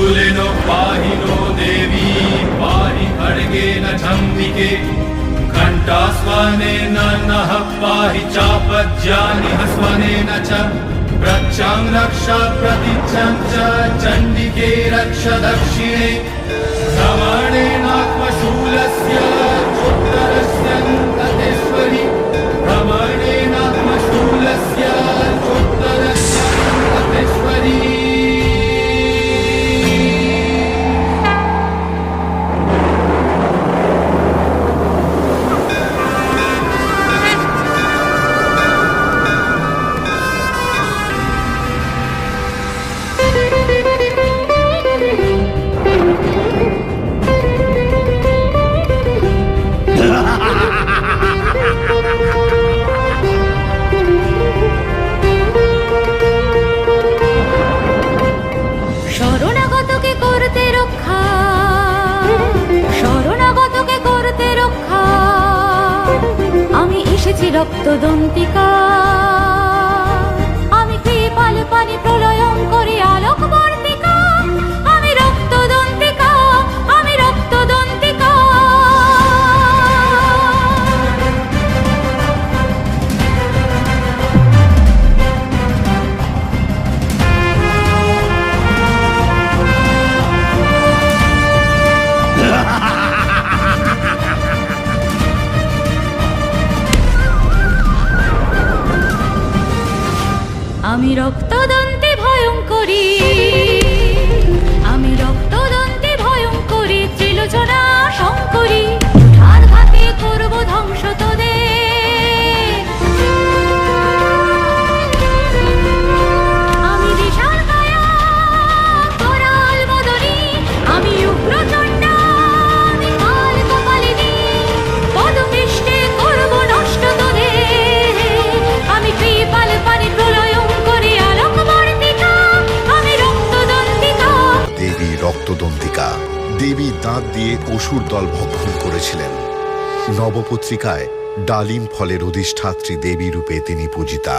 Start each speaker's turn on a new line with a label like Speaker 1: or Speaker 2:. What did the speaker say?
Speaker 1: शूलेनो पाहि नो देवी पाहि खड्गेन चम्बिके घण्टास्वनेन नः पाहि चापज्यानि हस्वनेन च रक्षां रक्ष प्रतीच्छं च चण्डिके रक्ष दक्षिणे भ्रमणेनात्मशूलस्य चोत्तरस्यन्ततेश्वरि भ्रमणेनात्मशूलस्य चोत्तरस्यन्ततेश्वरि।
Speaker 2: রক্তদন্তিকা আমি কৃপালে পানি প্রলয়ং করি আলোক বর্তিকা আমি রক্তদন্তিকা আমি রক্তদন্তিকা। আমি রক্তদন্তে ভয়ঙ্করী আমি রক্তদন্তে ভয়ঙ্করী ত্রিলোচনা শঙ্করী ধার ঘাতে করব ধ্বংস তোদের। আমি বিশাল কায়া করাল মদনী আমি উগ্রচণ্ডা আমি কাল কপালিনী পদপৃষ্ঠে করব নষ্ট তোদের আমি কৃপাল পানি প্রলয়
Speaker 3: রক্তদন্তিকা দেবী দাঁত দিয়ে অসুর দল ভক্ষণ করেছিলেন। নবপত্রিকায় ডালিম ফলের অধিষ্ঠাত্রী দেবী রূপে তিনি পূজিতা।